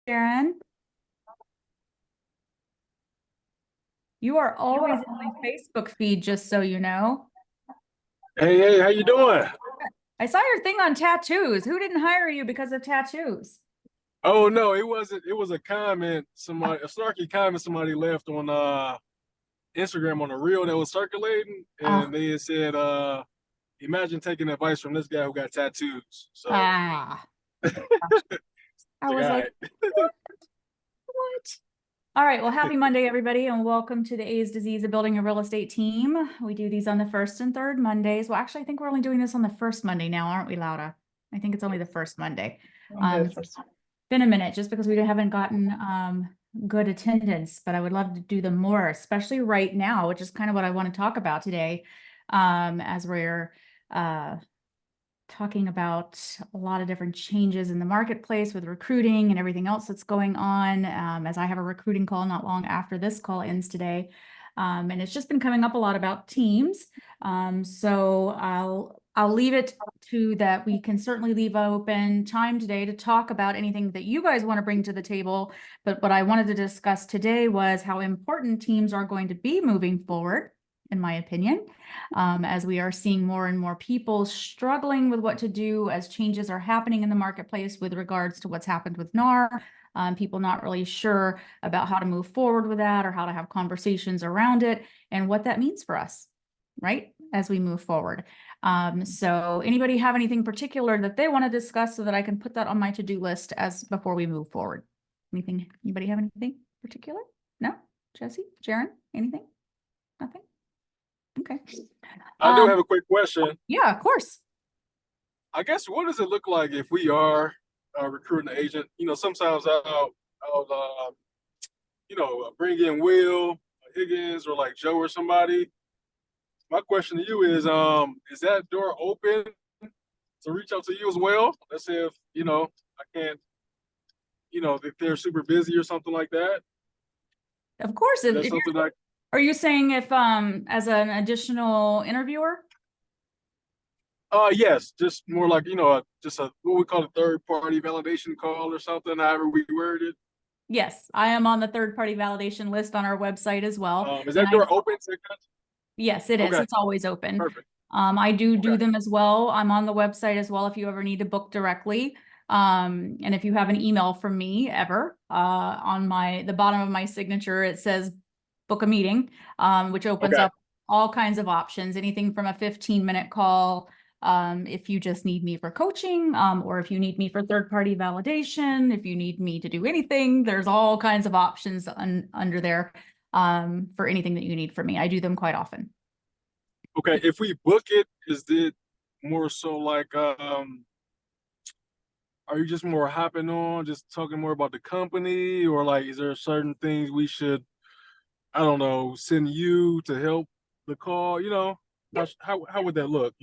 Sharon. You are always in my Facebook feed, just so you know. Hey, how you doing? I saw your thing on tattoos. Who didn't hire you because of tattoos? Oh no, it wasn't. It was a comment a snarky comment somebody left on Instagram on a reel that was circulating, Oh, and they had said, imagine taking advice from this guy who got tattoos. So ah. I it's like, was all like, right. what? All right. Well, happy Monday, everybody, and welcome to the A's Disease of Building a Real Estate Team. We do these on the first and third Mondays. Well, actually, I think we're only doing this on the first Monday now, aren't we, Laura? I think it's only the first Monday. It's been a minute just because we haven't gotten good attendance, but I would love to do them more, especially right now, which is kind of what I want to talk about today, as we're talking about a lot of different changes in the marketplace with recruiting and everything else that's going on, as I have a recruiting call not long after this call ends today. And it's just been coming up a lot about teams. So I'll leave it to that. We can certainly leave open time today to talk about anything that you guys want to bring to the table. But what I wanted to discuss today was how important teams are going to be moving forward, in my opinion, as we are seeing more and more people struggling with what to do as changes are happening in the marketplace with regards to what's happened with NAR. People not really sure about how to move forward with that or how to have conversations around it and what that means for us, right, as we move forward. So anybody have anything particular that they want to discuss so that I can put that on my to-do list as before we move forward? Anybody have anything particular? No? Jesse? Sharon? Anything? Nothing? Okay. I do have a quick question. Yeah, of course. I guess what does it look like if we are recruiting an agent? Sometimes I'll bring in Will Higgins or like Joe or somebody. My question to you is that door open to reach out to you as well? Let's say if I can't, if they're super busy or something like that. Of course. Is that something like? Are you saying if as an additional interviewer? Yes, just more like just a what we call a third party validation call or something, however we word it. Yes, I am on the third party validation list on our website as well. Is And that door open? yes, it is. Okay, It's always open. perfect. I do Okay, them as well. I'm on the website as well if you ever need to book directly. And if you have an email from me ever, on the bottom of my signature, it says book a meeting, which opens okay, up all kinds of options, anything from a 15-minute call, if you just need me for coaching, or if you need me for third-party validation, if you need me to do anything, there's all kinds of options under there, for anything that you need from me. I do them quite often. okay. If we book it, is it more so like are you just more hopping on, just talking more about the company, or like is there certain things we should, I don't know, send you to help the call? How would that look?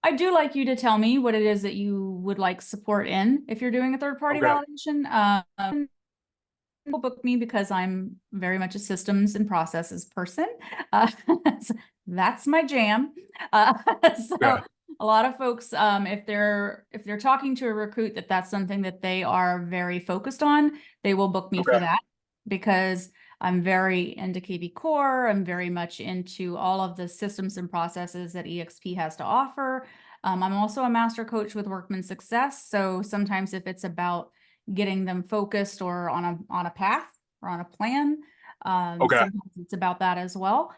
I do like you to tell me what it is that you would like support in if you're doing a third-party Okay, validation. Will book me because I'm very much a systems and processes person. So that's my jam. So okay, a lot of folks, if they're talking to a recruit that's something that they are very focused on, they will book me for okay, that because I'm very into KV Core. I'm very much into all of the systems and processes that EXP has to offer. I'm also a master coach with Workman Success. So sometimes if it's about getting them focused or on a path or on a plan, okay, sometimes it's about that as well.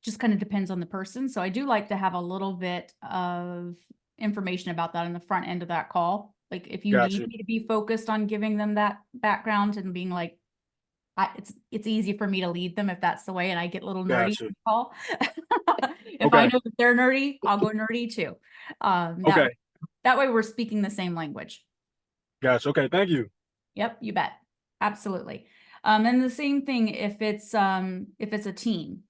Just kind of depends on the person. So I do like to have a little bit of information about that in the front end of that call. Like if you got need you, me to be focused on giving them that background and being like, it's easy for me to lead them if that's the way, and I get a little nerdy got you. on the call. If I Okay, know that they're nerdy, I'll go nerdy too. okay, That way we're speaking the same language. got you. Okay, thank you. Yep, you bet. Absolutely. And the same thing if it's a team,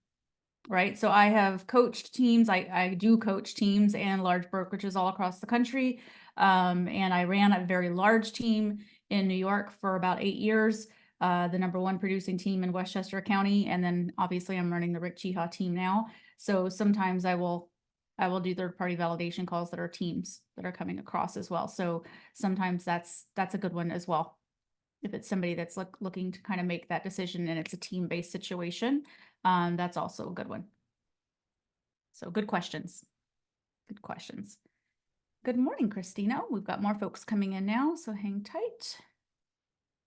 right? So I have coached teams. I do coach teams and large brokerages all across the country. And I ran a very large team in New York for about 8 years, the #1 producing team in Westchester County. And then obviously I'm running the Rick Chiha team now. So sometimes I will do third-party validation calls that are teams that are coming across as well. So sometimes that's a good one as well. if it's somebody that's looking to kind of make that decision and it's a team-based situation, that's also a good one. So good questions. Good questions. Good morning, Christina. We've got more folks coming in now, so hang tight.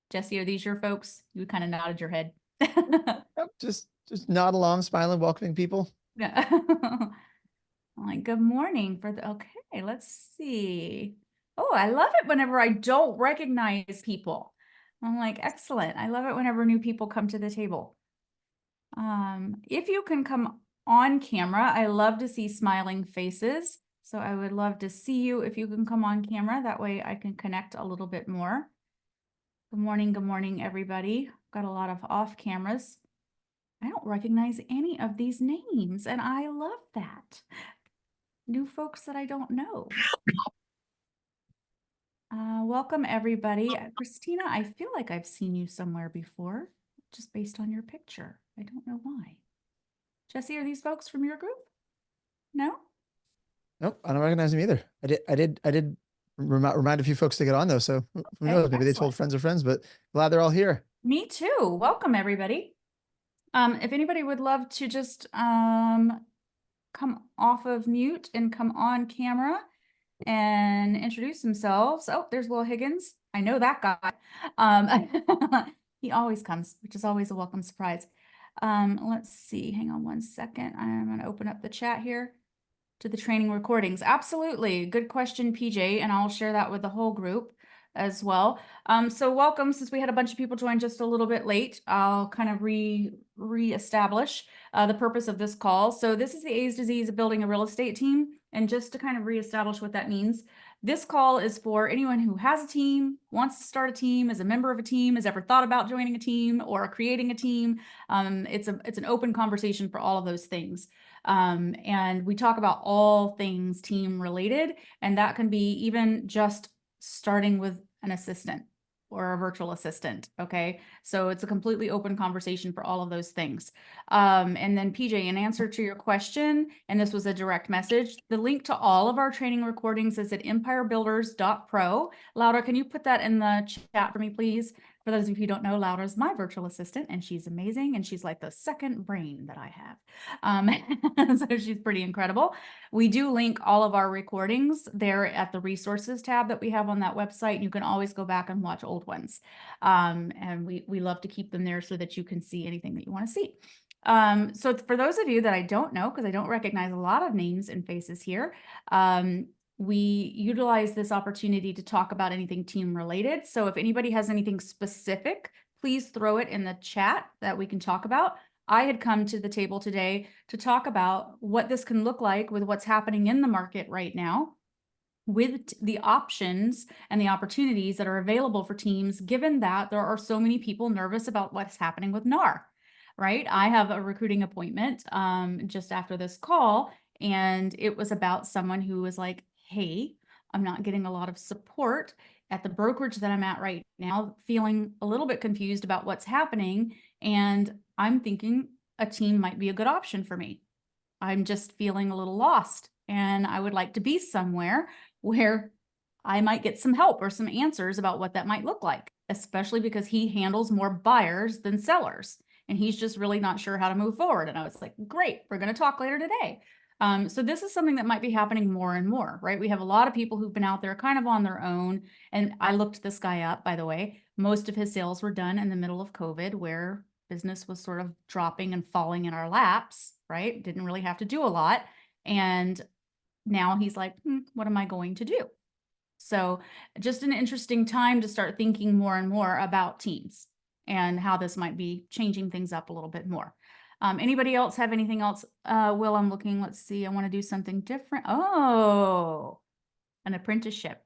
Jesse, are these your folks? You kind of nodded your head. Yep, just nod along, smiling, welcoming people. Yeah. Like, good morning for the, okay, let's see. Oh, I love it whenever I don't recognize people. I'm like, excellent. I love it whenever new people come to the table. If you can come on camera, I love to see smiling faces. So I would love to see you if you can come on camera. That way I can connect a little bit more. Good morning, everybody. Got a lot of off cameras. I don't recognize any of these names, and I love that. New folks that I don't know. Welcome, everybody. Christina, I feel like I've seen you somewhere before, just based on your picture. I don't know why. Jesse, are these folks from your group? No? Nope, I don't recognize them either. I did remind a few folks to get on though. So who knows? Maybe they told Excellent. friends of friends, but glad they're all here. Me too. Welcome, everybody. If anybody would love to just come off of mute and come on camera and introduce themselves. Oh, there's Will Higgins. I know that guy. He always comes, which is always a welcome surprise. Let's see. Hang on one second. I'm going to open up the chat here to the training recordings. Absolutely. Good question, PJ. And I'll share that with the whole group as well. So welcome. Since we had a bunch of people join just a little bit late, I'll kind of reestablish the purpose of this call. So this is the A's to Z's of building a real estate team. And just to kind of reestablish what that means, this call is for anyone who has a team, wants to start a team, is a member of a team, has ever thought about joining a team or creating a team. It's an open conversation for all of those things. And we talk about all things team related, and that can be even just starting with an assistant or a virtual assistant. Okay. So it's a completely open conversation for all of those things. And then PJ, in answer to your question, and this was a direct message, the link to all of our training recordings is at empirebuilders.pro. Laura, can you put that in the chat for me, please? For those of you who don't know, Laura is my virtual assistant, and she's amazing, and she's like the second brain that I have. So she's pretty incredible. We do link all of our recordings there at the resources tab that we have on that website. You can always go back and watch old ones. And we love to keep them there so that you can see anything that you want to see. So for those of you that I don't know, because I don't recognize a lot of names and faces here, we utilize this opportunity to talk about anything team related. So if anybody has anything specific, please throw it in the chat that we can talk about. I had come to the table today to talk about what this can look like with what's happening in the market right now, with the options and the opportunities that are available for teams, given that there are so many people nervous about what's happening with NAR, right? I have a recruiting appointment just after this call, and it was about someone who was like, hey, I'm not getting a lot of support at the brokerage that I'm at right now, feeling a little bit confused about what's happening. And I'm thinking a team might be a good option for me. I'm just feeling a little lost, and I would like to be somewhere where I might get some help or some answers about what that might look like, especially because he handles more buyers than sellers. And he's just really not sure how to move forward. And I was like, great, we're going to talk later today. So this is something that might be happening more and more, right? We have a lot of people who've been out there kind of on their own. And I looked this guy up, by the way. Most of his sales were done in the middle of COVID, where business was sort of dropping and falling in our laps, right? Didn't really have to do a lot. And now he's like, what am I going to do? So just an interesting time to start thinking more and more about teams and how this might be changing things up a little bit more. Anybody else have anything else? Will, I'm looking, let's see, I want to do something different. Oh, an apprenticeship.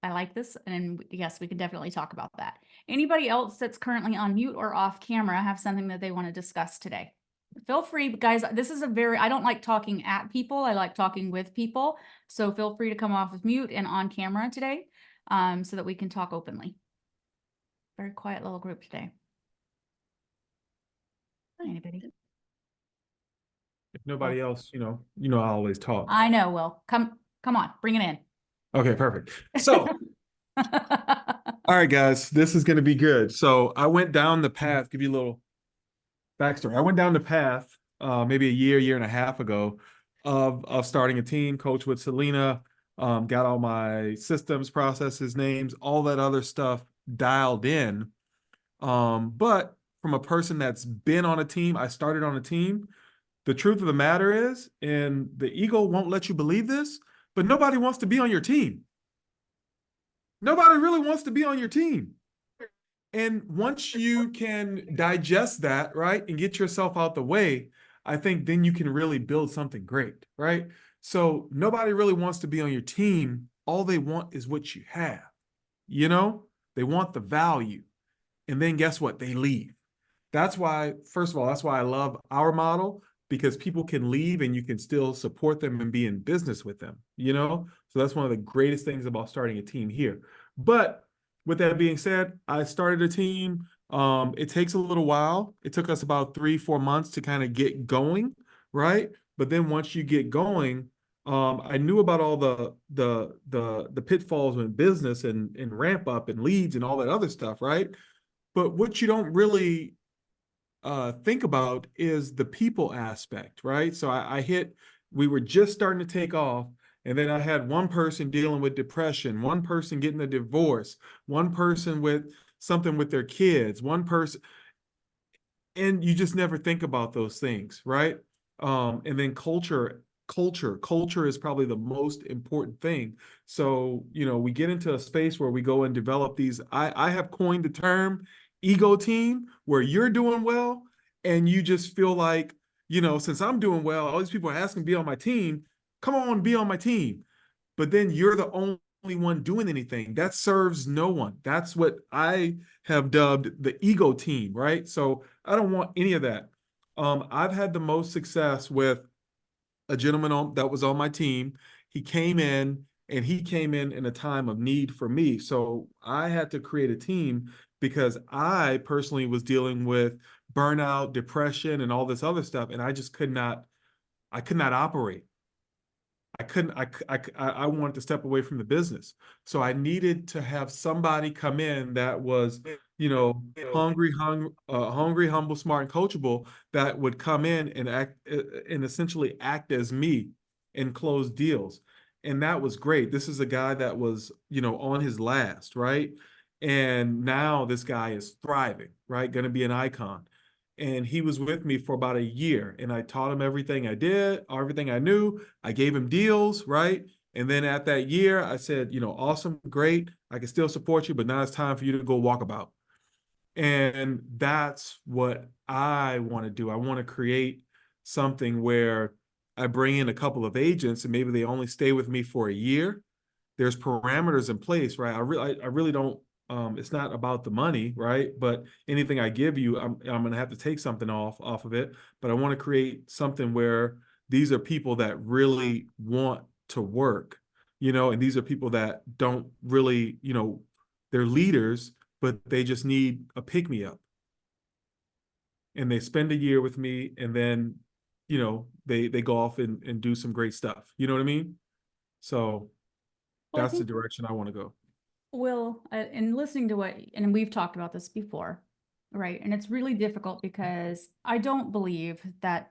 I like this. And yes, we can definitely talk about that. Anybody else that's currently on mute or off camera have something that they want to discuss today? Feel free, guys. This is I don't like talking at people. I like talking with people. So feel free to come off of mute and on camera today so that we can talk openly. Very quiet little group today. Anybody? If nobody else, I always talk. I know, Will. Come on, bring it in. Okay, perfect. So All right, guys, this is going to be good. So I went down the path, give you a little backstory. I went down the path maybe a year and a half ago of starting a team, coach with Selena, got all my systems, processes, names, all that other stuff dialed in. But from a person that's been on a team, I started on a team. The truth of the matter is, and the ego won't let you believe this, but nobody wants to be on your team. Nobody really wants to be on your team. And once you can digest that, right, and get yourself out the way, I think then you can really build something great, right? So nobody really wants to be on your team. All they want is what you have. You know, they want the value. And then guess what? They leave. That's why, first of all, that's why I love our model, because people can leave and you can still support them and be in business with them, you know? So that's one of the greatest things about starting a team here. But with that being said, I started a team. It takes a little while. It took us about 3-4 months to kind of get going, right? But then once you get going, I knew about all the pitfalls in business and ramp up and leads and all that other stuff, right? But what you don't really think about is the people aspect, right? So we were just starting to take off. And then I had one person dealing with depression, one person getting a divorce, one person with something with their kids, one person, and you just never think about those things, right? And then culture is probably the most important thing. So, you know, we get into a space where we go and develop these. I have coined the term ego team, where you're doing well and you just feel like, you know, since I'm doing well, all these people are asking to be on my team. Come on, be on my team. But then you're the only one doing anything. That serves no one. That's what I have dubbed the ego team, right? So I don't want any of that. I've had the most success with a gentleman that was on my team. He came in in a time of need for me. So I had to create a team because I personally was dealing with burnout, depression, and all this other stuff. And I just could not operate. I wanted to step away from the business. So I needed to have somebody come in that was, you know, hungry, humble, smart, and coachable, that would come in and act and essentially act as me and close deals. And that was great. This is a guy that was, you know, on his last, right? And now this guy is thriving, right? Going to be an icon. And he was with me for about a year, and I taught him everything I did, everything I knew. I gave him deals, right? And then at that year, I said, you know, awesome, great. I can still support you, but now it's time for you to go walkabout. And that's what I want to do. I want to create something where I bring in a couple of agents and maybe they only stay with me for a year. There's parameters in place, right? I really don't, it's not about the money, right? But anything I give you, I'm going to have to take something off of it. But I want to create something where these are people that really want to work, you know, and these are people that don't really, you know, they're leaders, but they just need a pick-me-up. And they spend a year with me, and then, you know, they go off and do some great stuff. You know what I mean? So Well, I that's the think, direction I want to go. Will, in listening to what, and we've talked about this before, right? And it's really difficult because I don't believe that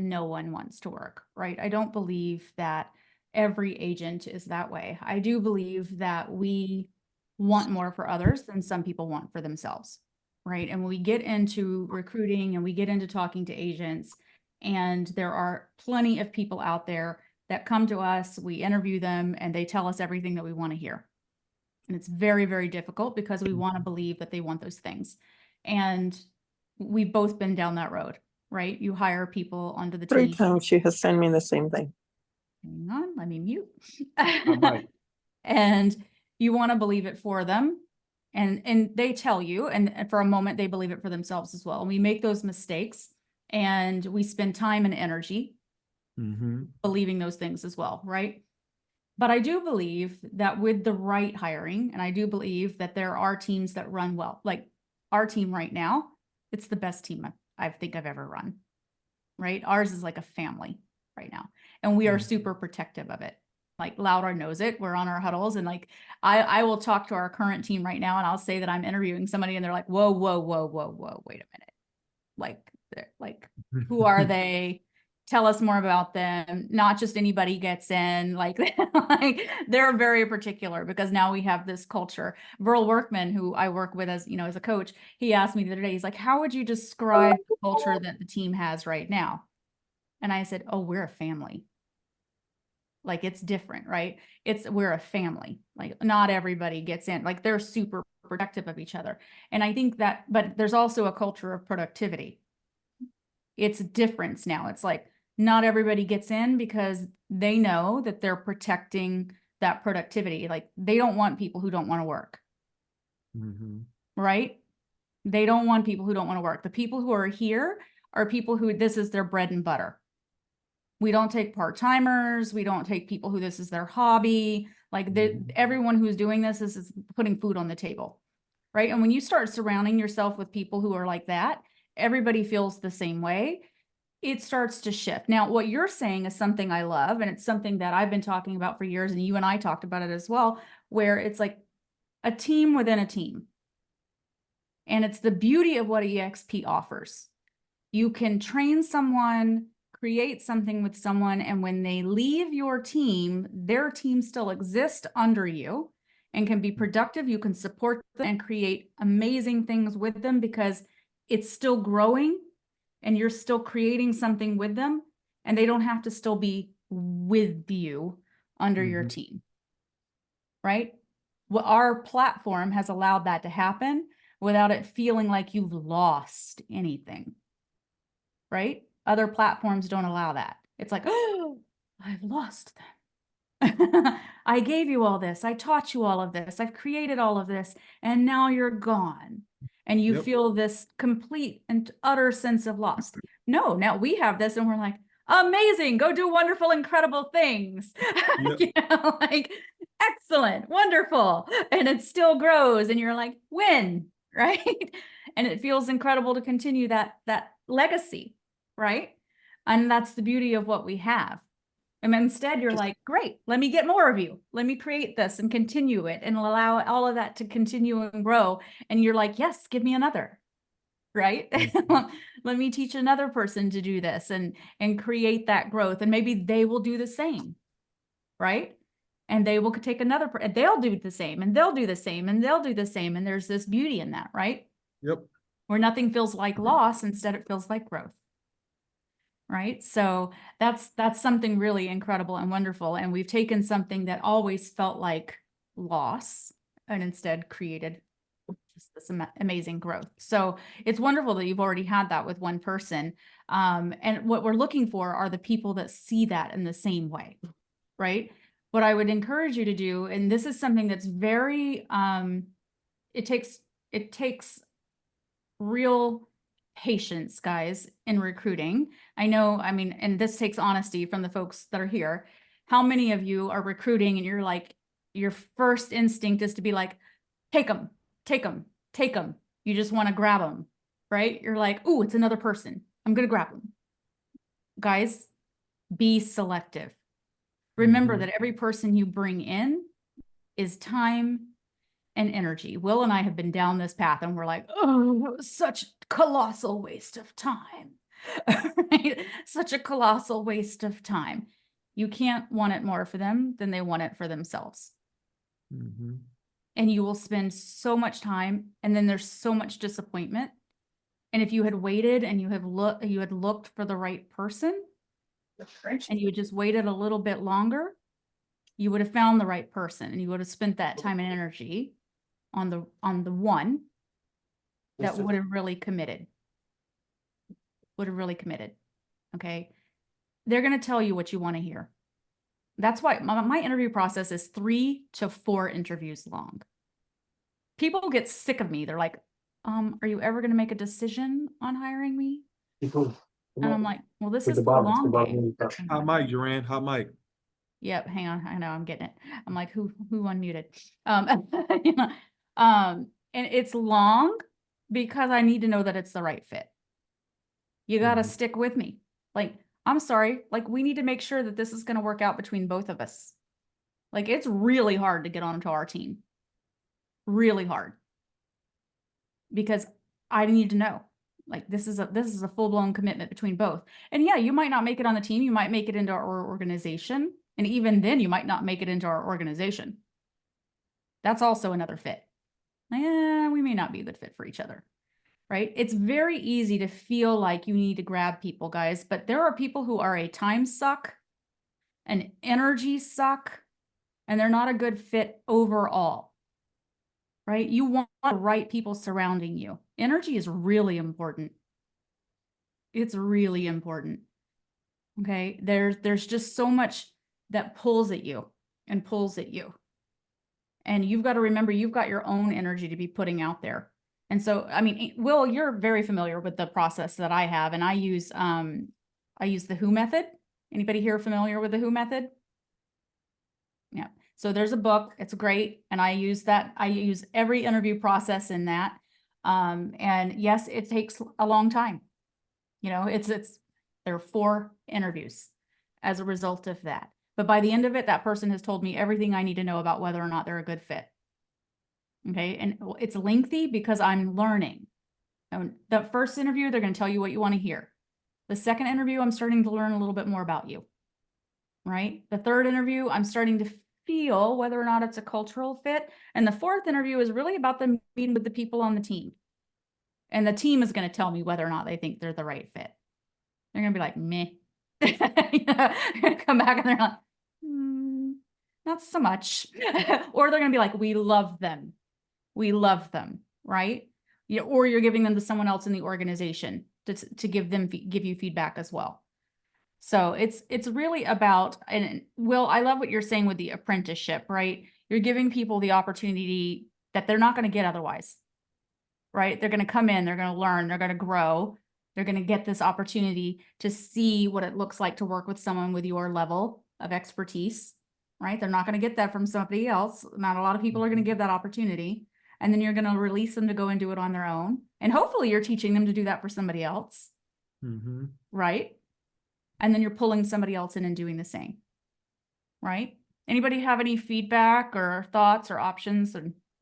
no one wants to work, right? I don't believe that every agent is that way. I do believe that we want more for others than some people want for themselves, right? And when we get into recruiting and we get into talking to agents, and there are plenty of people out there that come to us, we interview them, and they tell us everything that we want to hear. And it's very, very difficult because we want to believe that they want those things. And we've both been down that road, right? You hire people onto the 3 team. times she has sent me the same thing. Hang on, let me mute. might. And you want to believe it for them. And they tell you, and for a moment, they believe it for themselves as well. And we make those mistakes and we spend time and energy believing those things as well, right? But I do believe that with the right hiring, and I do believe that there are teams that run well, like our team right now, it's the best team I think I've ever run, right? Ours is like a family right now, and we are super protective of it, like Laura knows it. We're on our huddles, and like I will talk to our current team right now, and I'll say that I'm interviewing somebody, and they're like, whoa, whoa, whoa, whoa, whoa, wait a minute. Like, who are they? Tell us more about them. Not just anybody gets in. Like, like they're very particular, because now we have this culture. Burl Workman, who I work with as, you know, as a coach, he asked me the other day, he's like, how would you describe the culture that the team has right now? And I said, oh, we're a family. Like, it's different, right? We're a family. Like, not everybody gets in. Like, they're super protective of each other. And I think that, but there's also a culture of productivity. It's a difference now. It's like, not everybody gets in because they know that they're protecting that productivity. Like, they don't want people who don't want to work, Mhm. right? They don't want people who don't want to work. The people who are here are people who this is their bread and butter. We don't take part-timers. We don't take people who this is their hobby. Like, everyone who's doing this is putting food on the table, right? And when you start surrounding yourself with people who are like that, everybody feels the same way. It starts to shift. Now, what you're saying is something I love, and it's something that I've been talking about for years, and you and I talked about it as well, where it's like a team within a team. And it's the beauty of what EXP offers. You can train someone, create something with someone, and when they leave your team, their team still exists under you and can be productive. You can support them and create amazing things with them, because it's still growing and you're still creating something with them, and they don't have to still be with you under your Mhm. team, right? Well, our platform has allowed that to happen without it feeling like you've lost anything, right? Other platforms don't allow that. It's like, oh, I've lost them. I gave you all this. I taught you all of this. I've created all of this, and now you're gone. And you Yep. feel this complete and utter sense of loss. No, now we have this, and we're like, amazing, go do wonderful, incredible things. Yep. You know, like, excellent, wonderful. And it still grows, and you're like, win, right? And it feels incredible to continue that legacy, right? And that's the beauty of what we have. And instead you're like, great, let me get more of you. Let me create this and continue it and allow all of that to continue and grow. And you're like, yes, give me another, right? Let me teach another person to do this and create that growth. And maybe they will do the same, right? And they will take another, they'll do the same, and they'll do the same, and they'll do the same. And there's this beauty in that, right? Yep. Where nothing feels like loss, instead it feels like growth. Right? So that's something really incredible and wonderful. And we've taken something that always felt like loss and instead created just this amazing growth. So it's wonderful that you've already had that with one person. And what we're looking for are the people that see that in the same way, right? What I would encourage you to do, and this is something that's very, it takes real patience, guys, in recruiting. I know, I mean, and this takes honesty from the folks that are here. How many of you are recruiting and you're like, your first instinct is to be like, take them, take them, take them. You just want to grab them, right? You're like, ooh, it's another person. I'm going to grab them. Guys, be selective. Remember Mhm. that every person you bring in is time and energy. Will and I have been down this path, and we're like, oh, that was such a colossal waste of time. Right? Such a colossal waste of time. You can't want it more for them than they want it for themselves. Mhm. And you will spend so much time, and then there's so much disappointment. And if you had waited and you had looked for the right person, and you had just waited a little bit longer, you would have found the right person, and you would have spent that time and energy on the one that would have really committed. Okay. They're going to tell you what you want to hear. That's why my interview process is 3 to 4 interviews long. People get sick of me. They're like, are you ever going to make a decision on hiring me? And I'm like, well, this is the long game. Hot mic, Duran. Hot mic. Yep, hang on. I know I'm getting it. I'm like, who unmuted? You know, and it's long because I need to know that it's the right fit. You got to Mhm. stick with me. Like, I'm sorry, like, we need to make sure that this is going to work out between both of us. Like it's really hard to get onto our team. Really hard. Because I need to know. Like this is a full-blown commitment between both. And yeah, you might not make it on the team, you might make it into our organization. And even then you might not make it into our organization. That's also another fit. We may not be a good fit for each other. Right? It's very easy to feel like you need to grab people, guys, but there are people who are a time suck, an energy suck, and they're not a good fit overall. Right? You want the right people surrounding you. Energy is really important. It's really important. Okay? There's just so much that pulls at you and pulls at you. And you've got to remember you've got your own energy to be putting out there. And so, I mean, Will, you're very familiar with the process that I have, and I use the WHO method. Anybody here familiar with the WHO method? Yeah. So there's a book, it's great. And I use that. I use every interview process in that. And yes, it takes a long time. You know, there are 4 interviews as a result of that. But by the end of it, that person has told me everything I need to know about whether or not they're a good fit. Okay. And it's lengthy because I'm learning. And the first interview, they're going to tell you what you want to hear. The second interview, I'm starting to learn a little bit more about you. Right? The third interview, I'm starting to feel whether or not it's a cultural fit. And the fourth interview is really about them meeting with the people on the team. And the team is going to tell me whether or not they think they're the right fit. They're going to be like, meh. They're going to come back and they're like, not so much. Or they're going to be like, we love them. We love them, right? Or you're giving them to someone else in the organization to give you feedback as well. So it's really about, and Will, I love what you're saying with the apprenticeship, right? You're giving people the opportunity that they're not going to get otherwise, right? They're going to come in, they're going to learn, they're going to grow, they're going to get this opportunity to see what it looks like to work with someone with your level of expertise, right? They're not going to get that from somebody else. Not a lot of people are going to give that opportunity. And then you're going to release them to go and do it on their own. And hopefully you're teaching them to do that for somebody else, right? And then you're pulling somebody else in and doing the same, right? Anybody have any feedback or thoughts or options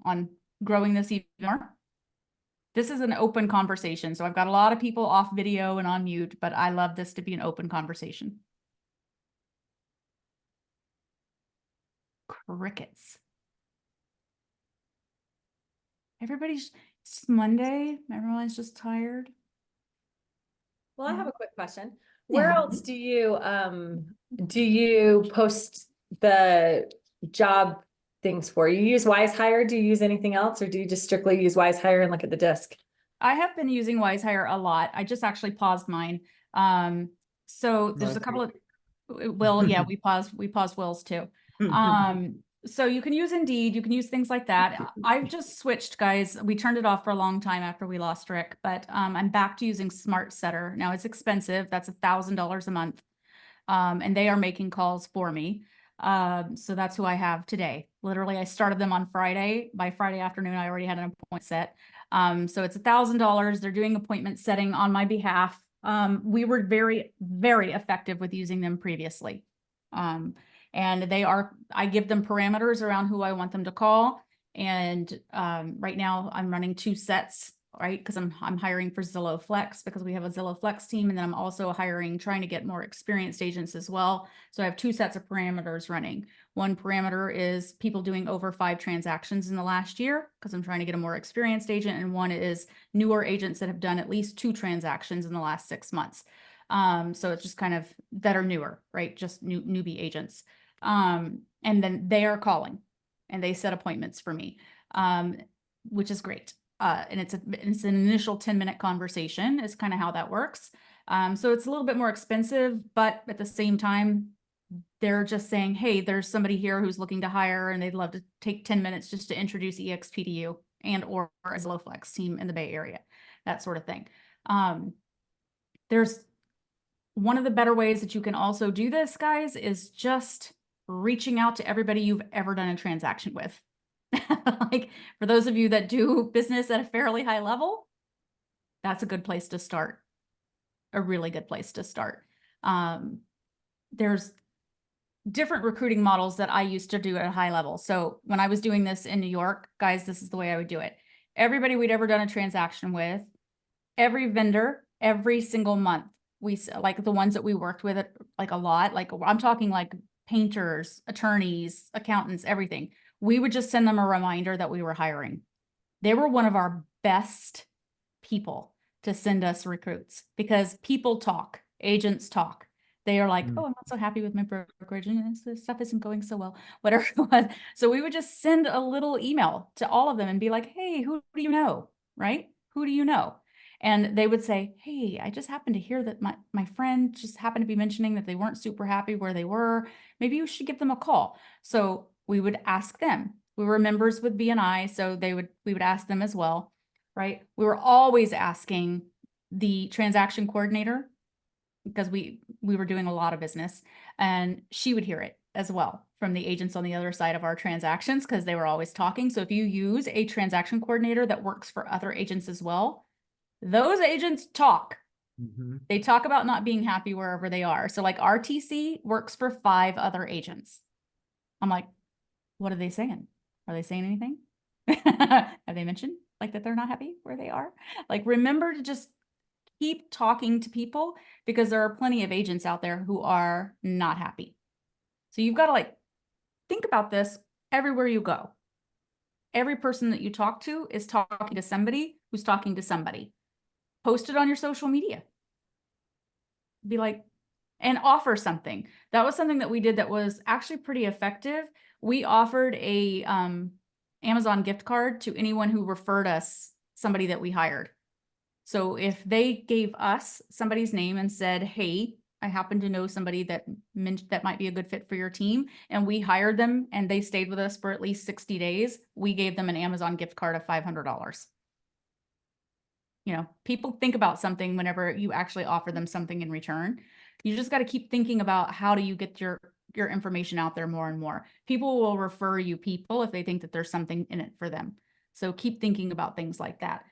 on growing this even more? This is an open conversation. So I've got a lot of people off video and on mute, but I love this to be an open conversation. Crickets. It's Monday. Everyone's just tired. Well, I have a quick question. Where Yeah. else do you post the job things for? You use WiseHire? Do you use anything else, or do you just strictly use WiseHire and look at the disc? I have been using WiseHire a lot. I just actually paused mine. So there's Mine a couple of, well, yeah, we paused Will's too. So you can use Indeed, you can use things like that. I've just switched, guys. We turned it off for a long time after we lost Rick, but I'm back to using SmartSetter. Now it's expensive. That's $1,000 a month. And they are making calls for me. So that's who I have today. Literally, I started them on Friday. By Friday afternoon, I already had an appointment set. So it's $1,000. They're doing appointment setting on my behalf. We were very, very effective with using them previously. And I give them parameters around who I want them to call. And right now I'm running 2 sets, right? Because I'm hiring for Zillow Flex because we have a Zillow Flex team. And then I'm also trying to get more experienced agents as well. So I have 2 sets of parameters running. One parameter is people doing over 5 transactions in the last year because I'm trying to get a more experienced agent. And one is newer agents that have done at least 2 transactions in the last 6 months. So it's just kind of that are newer, right? Just newbie agents. And then they are calling and they set appointments for me, which is great. And it's an initial 10-minute conversation is kind of how that works. So it's a little bit more expensive, but at the same time, they're just saying, hey, there's somebody here who's looking to hire and they'd love to take 10 minutes just to introduce EXP to you and or a Zillow Flex team in the Bay Area, that sort of thing. There's one of the better ways that you can also do this, guys, is just reaching out to everybody you've ever done a transaction with. Like for those of you that do business at a fairly high level, that's a good place to start. A really good place to start. There's different recruiting models that I used to do at a high level. So when I was doing this in New York, guys, this is the way I would do it. Everybody we'd ever done a transaction with, every vendor, every single month, like the ones that we worked with like a lot, like I'm talking like painters, attorneys, accountants, everything. We would just send them a reminder that we were hiring. They were one of our best people to send us recruits because people talk, agents talk. They are like, Mm. oh, I'm not so happy with my brokerage and this stuff isn't going so well, whatever it was. So we would just send a little email to all of them and be like, hey, who do you know? Right? Who do you know? And they would say, hey, I just happened to hear that my friend just happened to be mentioning that they weren't super happy where they were. Maybe you should give them a call. So we would ask them. We were members with BNI, so we would ask them as well, right? We were always asking the transaction coordinator because we were doing a lot of business, and she would hear it as well from the agents on the other side of our transactions because they were always talking. So if you use a transaction coordinator that works for other agents as well, those agents talk. Mhm. They talk about not being happy wherever they are. So like RTC works for 5 other agents. I'm like, what are they saying? Are they saying anything? Have they mentioned like that they're not happy where they are? Like, remember to just keep talking to people because there are plenty of agents out there who are not happy. So you've got to like think about this everywhere you go. Every person that you talk to is talking to somebody who's talking to somebody. Post it on your social media. Be like, and offer something. That was something that we did that was actually pretty effective. We offered a Amazon gift card to anyone who referred us somebody that we hired. So if they gave us somebody's name and said, hey, I happen to know somebody that might be a good fit for your team, and we hired them and they stayed with us for at least 60 days, we gave them an Amazon gift card of $500. You know, people think about something whenever you actually offer them something in return. You just got to keep thinking about how do you get your information out there more and more. People will refer you people if they think that there's something in it for them. So keep thinking about things like that.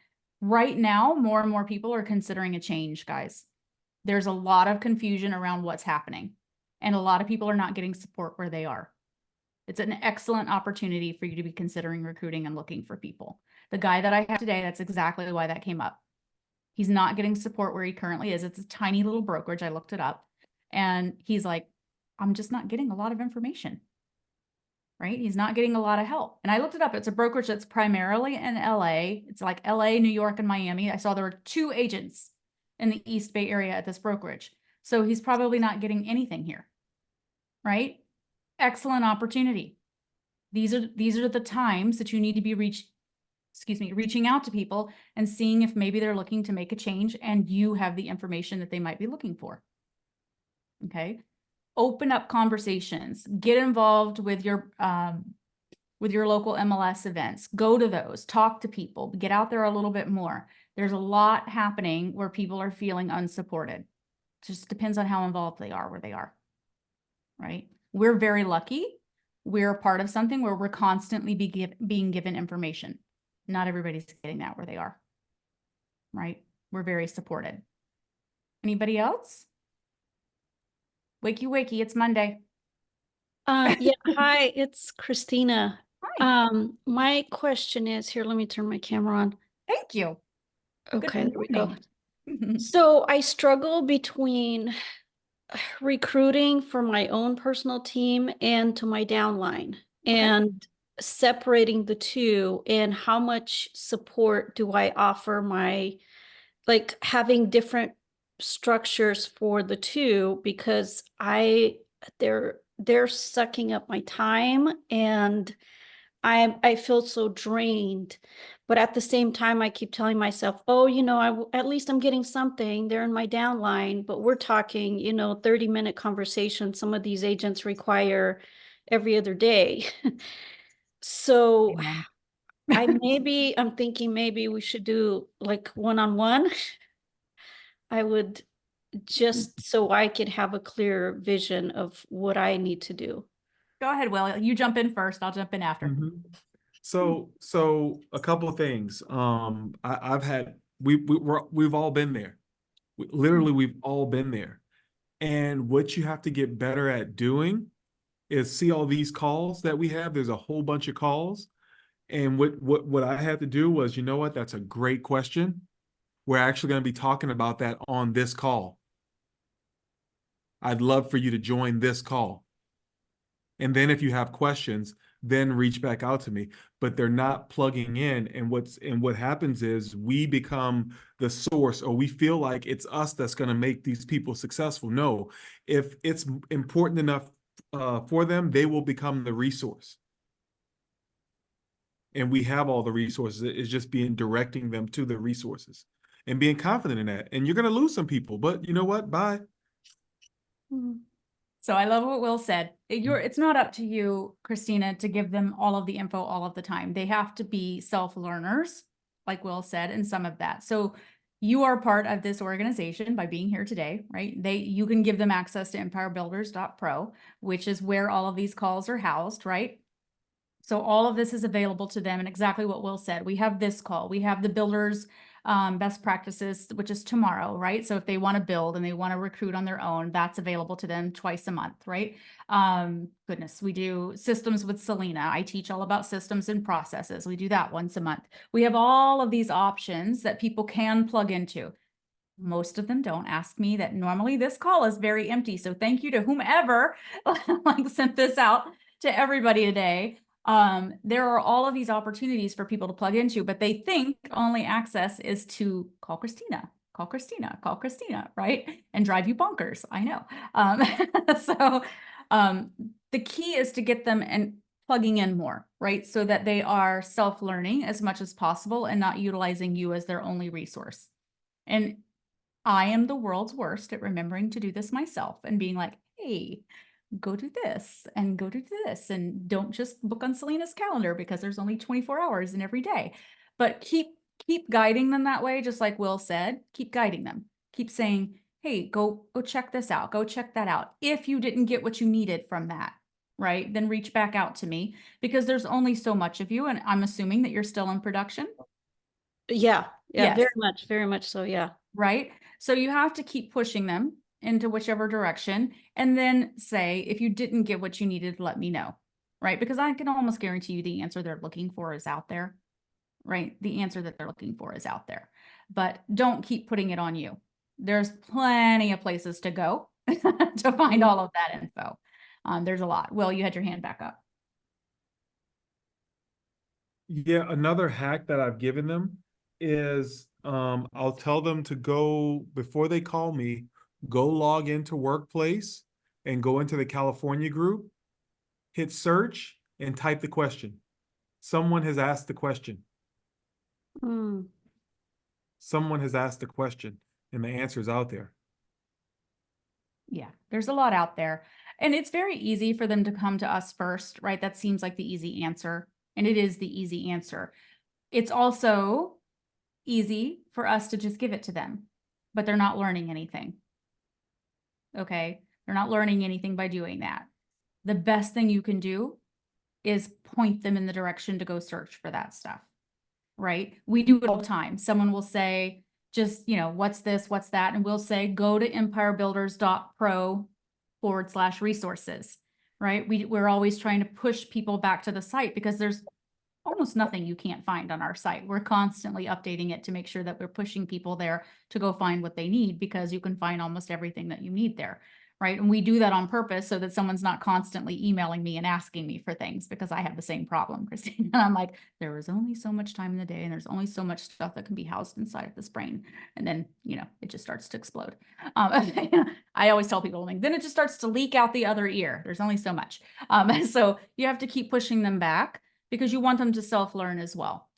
Right now, more and more people are considering a change, guys. There's a lot of confusion around what's happening, and a lot of people are not getting support where they are. It's an excellent opportunity for you to be considering recruiting and looking for people. The guy that I have today, that's exactly why that came up. He's not getting support where he currently is. It's a tiny little brokerage. I looked it up, and he's like, I'm just not getting a lot of information. Right? He's not getting a lot of help. And I looked it up. It's a brokerage that's primarily in LA. It's like LA, New York, and Miami. I saw there were 2 agents in the East Bay area at this brokerage. So he's probably not getting anything here. Right? Excellent opportunity. These are the times that you need to be reaching out to people and seeing if maybe they're looking to make a change and you have the information that they might be looking for. Okay. Open up conversations, get involved with your local MLS events, go to those, talk to people, get out there a little bit more. There's a lot happening where people are feeling unsupported. Just depends on how involved they are where they are, right? We're very lucky. We're a part of something where we're constantly being given information. Not everybody's getting that where they are, right? We're very supported. Anybody else? Wakey, wakey, it's Monday. Yeah, hi, it's Christina. Hi. My question is here, let me turn my camera on. Thank you. Good Okay, there we go. morning. So I struggle between recruiting for my own personal team and to my downline and separating the two, and how much support do I offer like having different structures for the two, because they're sucking up my time and I feel so drained. But at the same time, I keep telling myself, oh, at least I'm getting something. They're in my downline, but we're talking, 30-minute conversations. Some of these agents require every other day. So Amen. I'm thinking maybe we should do like one-on-one. I would, just so I could have a clear vision of what I need to do. Go ahead, Will. You jump in first. I'll jump in after. Mhm. So a couple of things. We've all been there. Literally, we've all been there. And what you have to get better at doing is see all these calls that we have. There's a whole bunch of calls. And what I had to do was, you know what? That's a great question. We're actually going to be talking about that on this call. I'd love for you to join this call. And then if you have questions, then reach back out to me. But they're not plugging in. And what happens is we become the source, or we feel like it's us that's going to make these people successful. No, if it's important enough for them, they will become the resource. And we have all the resources. It's just directing them to the resources and being confident in that. And you're going to lose some people, but you know what? Bye. Mm. So I love what Will said. It's not up to you, Christina, to give them all of the info all of the time. They have to be self-learners, like Will said, and some of that. So you are part of this organization by being here today, right? You can give them access to empirebuilders.pro, which is where all of these calls are housed, right? So all of this is available to them, and exactly what Will said. We have this call. We have the builders best practices, which is tomorrow, right? So if they want to build and they want to recruit on their own, that's available to them twice a month, right? Goodness, we do systems with Selena. I teach all about systems and processes. We do that once a month. We have all of these options that people can plug into. Most of them don't. Ask me that. Normally this call is very empty. So thank you to whomever like sent this out to everybody today. There are all of these opportunities for people to plug into, but they think only access is to call Christina, call Christina, call Christina, right? And drive you bonkers. I know. The key is to get them and plugging in more, right? So that they are self-learning as much as possible and not utilizing you as their only resource. And I am the world's worst at remembering to do this myself and being like, hey, go do this and go do this, and don't just book on Selena's calendar because there's only 24 hours in every day. But keep guiding them that way, just like Will said. Keep guiding them. Keep saying, hey, go check this out. Go check that out. If you didn't get what you needed from that, right, then reach back out to me, because there's only so much of you, and I'm assuming that you're still in production. Yeah, Yes. very much so, yeah. Right? So you have to keep pushing them into whichever direction, and then say, if you didn't get what you needed, let me know, right? Because I can almost guarantee you the answer they're looking for is out there, right? The answer that they're looking for is out there, but don't keep putting it on you. There's plenty of places to go to find all of that info. There's a lot. Will, you had your hand back up. Yeah, another hack that I've given them is I'll tell them to go, before they call me, go log into Workplace and go into the California group, hit search and type the question. Someone has asked the question. Mm. Someone has asked the question and the answer is out there. Yeah, there's a lot out there, and it's very easy for them to come to us first, right? That seems like the easy answer, and it is the easy answer. It's also easy for us to just give it to them, but they're not learning anything. Okay, they're not learning anything by doing that. The best thing you can do is point them in the direction to go search for that stuff, right? We do it all the time. Someone will say, just, what's this, what's that? And we'll say, go to empirebuilders.pro/resources, right? We're always trying to push people back to the site because there's almost nothing you can't find on our site. We're constantly updating it to make sure that we're pushing people there to go find what they need, because you can find almost everything that you need there, right? And we do that on purpose so that someone's not constantly emailing me and asking me for things, because I have the same problem, Christine. And I'm like, there is only so much time in the day and there's only so much stuff that can be housed inside of this brain. And then, it just starts to explode. I always tell people, then it just starts to leak out the other ear. There's only so much. So you have to keep pushing them back, because you want them to self-learn as well,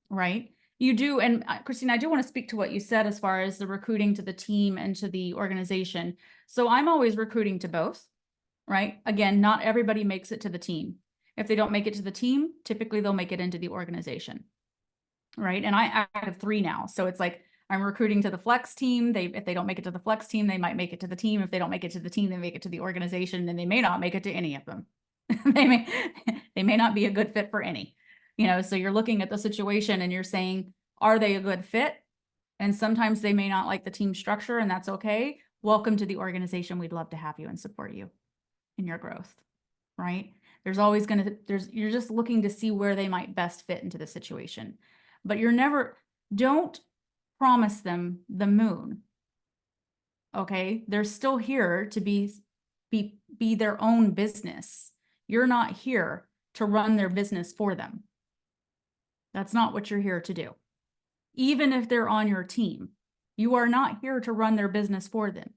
right? You do, and Christine, I do want to speak to what you said as far as the recruiting to the team and to the organization. So I'm always recruiting to both, right? Again, not everybody makes it to the team. If they don't make it to the team, typically they'll make it into the organization, right? And I have 3 now. So it's like, I'm recruiting to the flex team. If they don't make it to the flex team, they might make it to the team. If they don't make it to the team, they make it to the organization, and they may not make it to any of them. they may not be a good fit for any, so you're looking at the situation and you're saying, are they a good fit? And sometimes they may not like the team structure, and that's okay. Welcome to the organization. We'd love to have you and support you in your growth. right? There's always you're just looking to see where they might best fit into the situation. But don't promise them the moon. Okay, they're still here to be their own business. You're not here to run their business for them. That's not what you're here to do. Even if they're on your team, you are not here to run their business for them.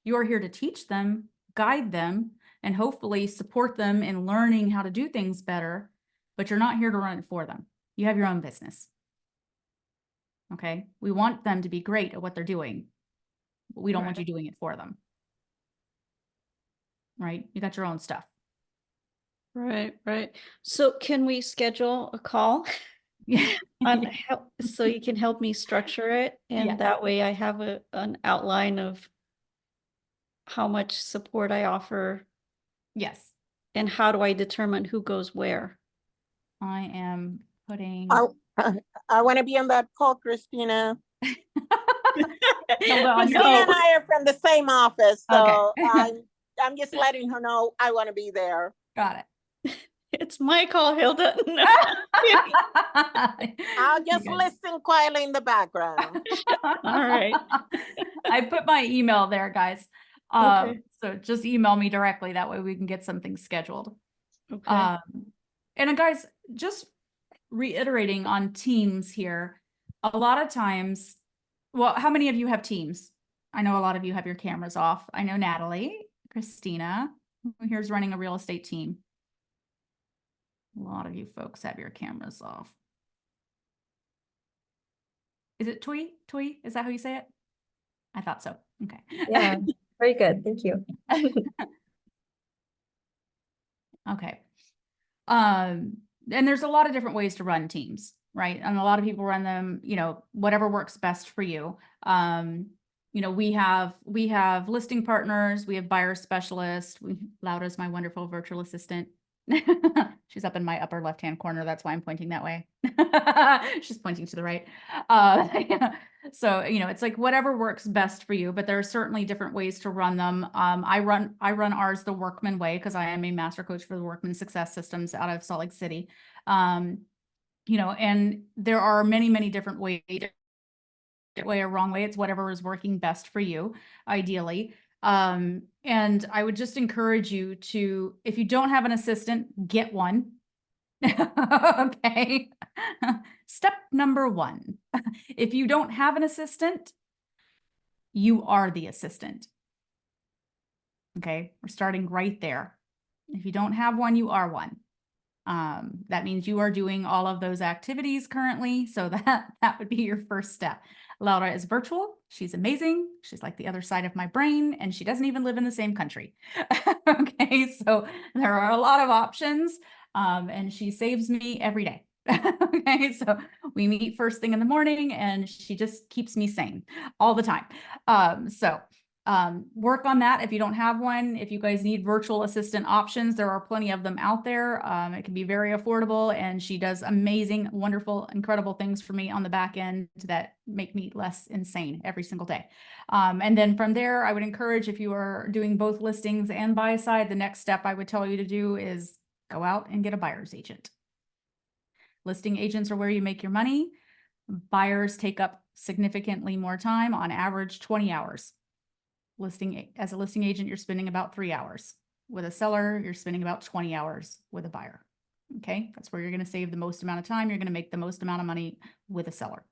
You are here to teach them, guide them, and hopefully support them in learning how to do things better, but you're not here to run it for them. You have your own business. Okay, we want them to be great at what they're doing, but we don't want you doing it for them. Right? You got your own stuff. Right, right. So can we schedule a call on so you can help me structure it? And Yes. that way I have an outline of how much support I offer Yes, and how do I determine who goes where? I am putting. I want to be on that call, Christina. Hilda on Christina your- and I are from the same office, so Okay. I'm just letting her know I want to be there. Got it. It's my call, Hilda. No. I'll just You listen quietly in the background. All right. I put my email there, guys. Okay. So just email me directly. That way we can get something scheduled. Okay. And guys, just reiterating on teams here, a lot of times, well, how many of you have teams? I know a lot of you have your cameras off. I know Natalie, Christina, who here's running a real estate team. A lot of you folks have your cameras off. Is it Tui? Tui? Is that how you say it? I thought so. Okay. Yeah, very good. Thank you. Okay. And there's a lot of different ways to run teams, right? And a lot of people run them, whatever works best for you. We have listing partners, we have buyer specialists. Laura's my wonderful virtual assistant. She's up in my upper left-hand corner. That's why I'm pointing that way. She's pointing to the right. So, it's like whatever works best for you, but there are certainly different ways to run them. I run ours the Workman way because I am a master coach for the Workman Success Systems out of Salt Lake City. And there are many, many different ways, way or wrong way. It's whatever is working best for you, ideally. And I would just encourage you to, if you don't have an assistant, get one. Okay. Step number 1. If you don't have an assistant, you are the assistant. Okay. We're starting right there. If you don't have one, you are one. That means you are doing all of those activities currently. So that would be your first step. Laura is virtual. She's amazing. She's like the other side of my brain, and she doesn't even live in the same country. Okay, so there are a lot of options, and she saves me every day. Okay, so we meet first thing in the morning, and she just keeps me sane all the time. Work on that if you don't have one. If you guys need virtual assistant options, there are plenty of them out there. It can be very affordable, and she does amazing, wonderful, incredible things for me on the back end that make me less insane every single day. And then from there, I would encourage, if you are doing both listings and buy side, the next step I would tell you to do is go out and get a buyer's agent. Listing agents are where you make your money. Buyers take up significantly more time, on average 20 hours. As a listing agent, you're spending about 3 hours. With a seller, you're spending about 20 hours with a buyer. Okay, that's where you're going to save the most amount of time. You're going to make the most amount of money with a seller.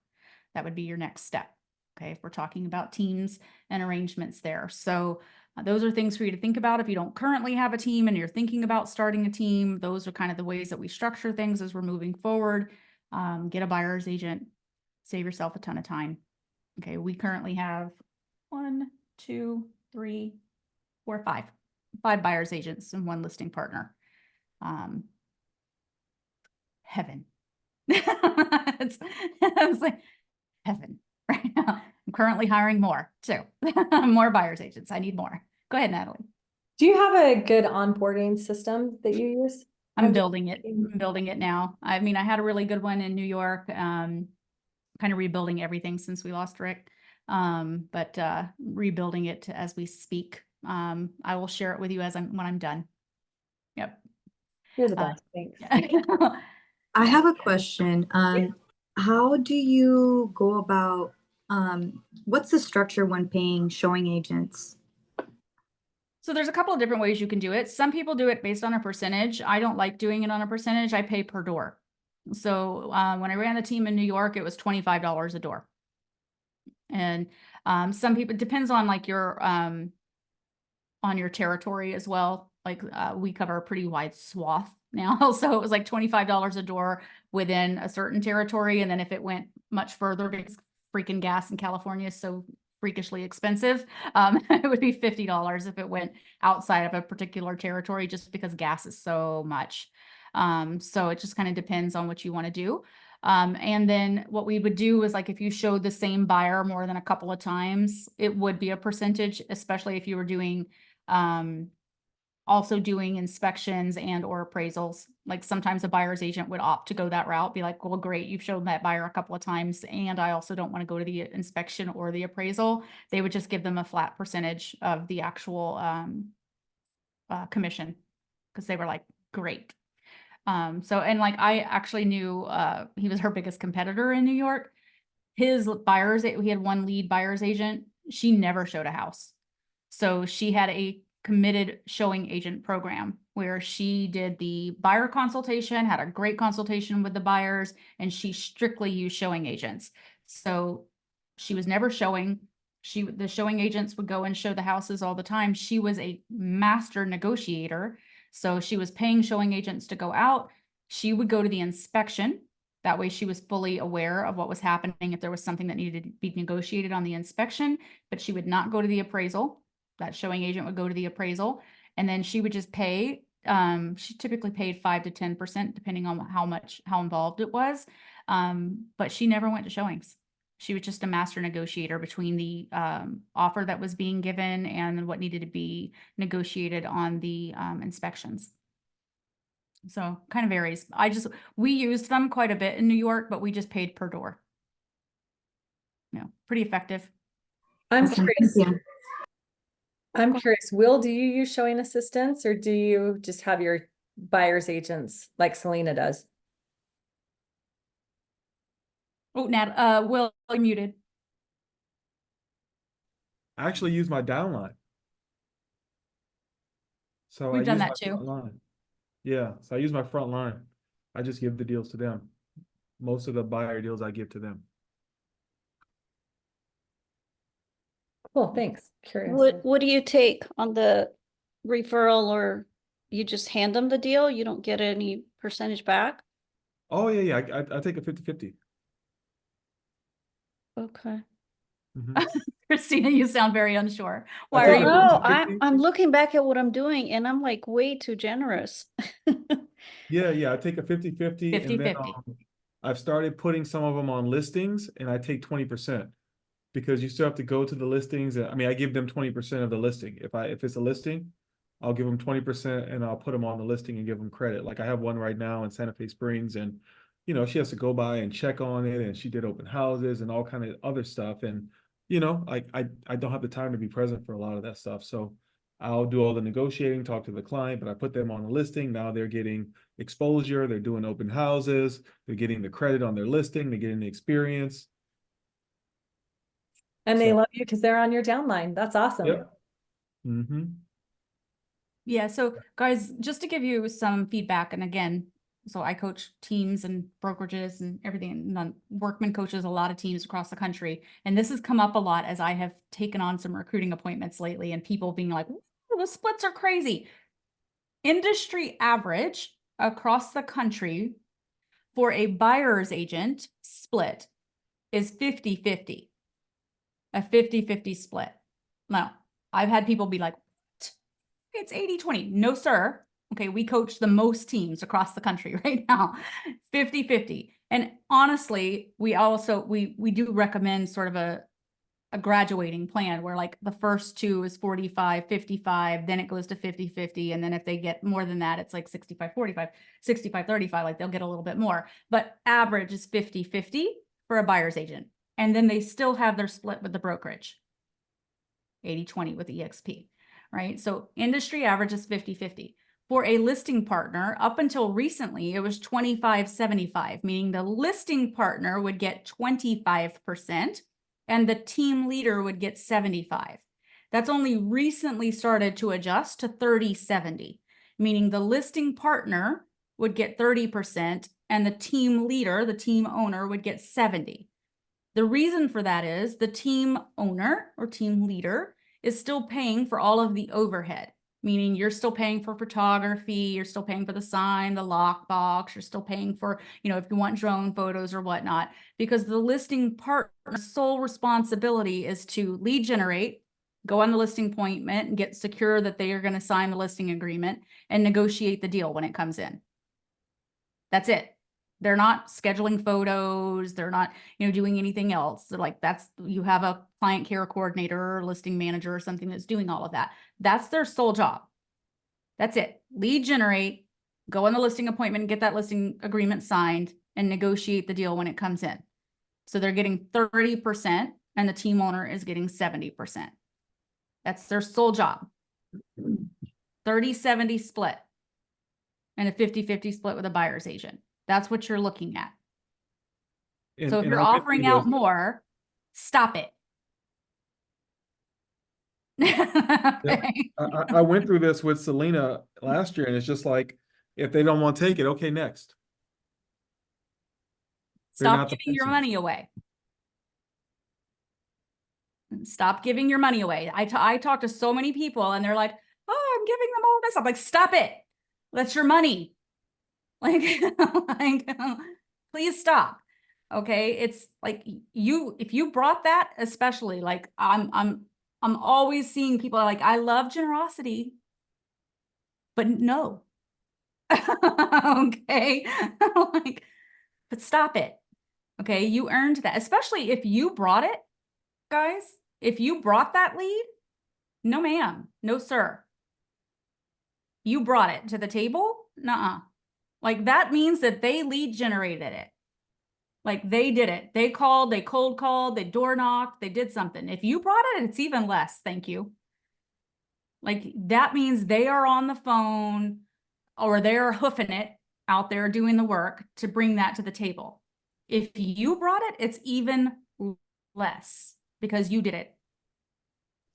That would be your next step. Okay, if we're talking about teams and arrangements there. So those are things for you to think about. If you don't currently have a team and you're thinking about starting a team, those are kind of the ways that we structure things as we're moving forward. Get a buyer's agent, save yourself a ton of time. Okay, we currently have 1, 2, 3, 4, 5 buyer's agents and 1 listing partner. Heaven. It's like heaven right now. I'm currently hiring more too. More buyer's agents. I need more. Go ahead, Natalie. Do you have a good onboarding system that you use? I'm building it. I'm building it now. I mean, I had a really good one in New York. Kind of rebuilding everything since we lost Rick. But rebuilding it as we speak. I will share it with you when I'm done. Yep. You're the Uh, best. Thanks. I have a question. How do you go about, what's the structure when paying showing agents? So there's a couple of different ways you can do it. Some people do it based on a percentage. I don't like doing it on a percentage. I pay per door. So when I ran the team in New York, it was $25 a door. And some people, it depends on like your on your territory as well. Like we cover a pretty wide swath now. So it was like $25 a door within a certain territory. And then if it went much further, because freaking gas in California is so freakishly expensive, it would be $50 if it went outside of a particular territory, just because gas is so much. So it just kind of depends on what you want to do. And then what we would do is, like, if you showed the same buyer more than a couple of times, it would be a percentage, especially if you were doing also doing inspections and or appraisals. Like sometimes a buyer's agent would opt to go that route, be like, well, great, you've shown that buyer a couple of times, and I also don't want to go to the inspection or the appraisal. They would just give them a flat percentage of the actual commission, because they were like, great. So, and like, I actually knew he was her biggest competitor in New York. His buyers, he had one lead buyer's agent. She never showed a house. So she had a committed showing agent program where she did the buyer consultation, had a great consultation with the buyers, and she strictly used showing agents. So she was never showing. The showing agents would go and show the houses all the time. She was a master negotiator. So she was paying showing agents to go out. She would go to the inspection. That way she was fully aware of what was happening if there was something that needed to be negotiated on the inspection, but she would not go to the appraisal. That showing agent would go to the appraisal, and then she would just pay. She typically paid 5 to 10%, depending on how involved it was. But she never went to showings. She was just a master negotiator between the offer that was being given and what needed to be negotiated on the inspections. So kind of varies. We used them quite a bit in New York, but we just paid per door. Pretty effective. I'm Awesome, curious. thank you. I'm curious, Will, do you use showing assistants, or do you just have your buyer's agents like Selena does? Oh, Nat, Will, you're muted. I actually use my downline. So We've I done use that my too. front line. Yeah, so I use my front line. I just give the deals to them. Most of the buyer deals I give to them. Cool, thanks. Curious. What do you take on the referral, or you just hand them the deal? You don't get any percentage back? Oh yeah, I take a 50-50. Okay. Christina, you sound very unsure. I Why take are a you? No, 50-50. I'm looking back at what I'm doing and I'm like way too generous. Yeah, I take a 50-50, and then 50-50. I've started putting some of them on listings, and I take 20%, because you still have to go to the listings. I mean, I give them 20% of the listing. If it's a listing, I'll give them 20%, and I'll put them on the listing and give them credit. Like I have one right now in Santa Fe Springs, and she has to go by and check on it, and she did open houses and all kind of other stuff. And I don't have the time to be present for a lot of that stuff. So I'll do all the negotiating, talk to the client, but I put them on the listing. Now they're getting exposure. They're doing open houses. They're getting the credit on their listing. They're getting the experience. And they So- love you because they're on your downline. That's awesome. Yep. Mm-hmm. Yeah, so guys, just to give you some feedback, and again, so I coach teams and brokerages and everything, and Workman coaches a lot of teams across the country. And this has come up a lot as I have taken on some recruiting appointments lately, and people being like, the splits are crazy. Industry average across the country for a buyer's agent split is 50-50. A 50-50 split. Now, I've had people be like, what? It's 80-20. No, sir. Okay, we coach the most teams across the country right now. 50-50. And honestly, we also we do recommend sort of a graduating plan where like the first two is 45-55, then it goes to 50-50, and then if they get more than that, it's like 65-45, 65-35, like they'll get a little bit more. But average is 50-50 for a buyer's agent. And then they still have their split with the brokerage, 80-20 with the EXP, right? So industry average is 50-50. For a listing partner, up until recently, it was 25-75, meaning the listing partner would get 25% and the team leader would get 75. That's only recently started to adjust to 30-70, meaning the listing partner would get 30% and the team leader, the team owner, would get 70. The reason for that is the team owner or team leader is still paying for all of the overhead, meaning you're still paying for photography, you're still paying for the sign, the lockbox, you're still paying for, if you want drone photos or whatnot, because the listing partner's sole responsibility is to lead generate, go on the listing appointment and get secure that they are going to sign the listing agreement and negotiate the deal when it comes in. That's it. They're not scheduling photos. They're not, doing anything else. They're like, you have a client care coordinator or listing manager or something that's doing all of that. That's their sole job. That's it. Lead generate, go on the listing appointment, get that listing agreement signed and negotiate the deal when it comes in. So they're getting 30% and the team owner is getting 70%. That's their sole job. 30-70 split and a 50-50 split with a buyer's agent. That's what you're looking at. So if And you're I went offering through out this- more, stop it. Okay. I went through this with Selena last year, and it's just like, if they don't want to take it, okay, next. They're Stop not the giving your person. money away. Stop giving your money away. I talk to so many people and they're like, oh, I'm giving them all this. I'm like, stop it. That's your money. Like, please stop. Okay. It's like if you brought that, especially like I'm always seeing people like, I love generosity, but no. Okay. Like, but stop it. Okay. You earned that, especially if you brought it, guys. If you brought that lead, no ma'am, no sir. You brought it to the table? Nuh-uh. Like that means that they lead generated it. Like they did it. They called, they cold called, they door knocked, they did something. If you brought it, it's even less. Thank you. Like that means they are on the phone or they're hoofing it out there doing the work to bring that to the table. If you brought it, it's even less because you did it.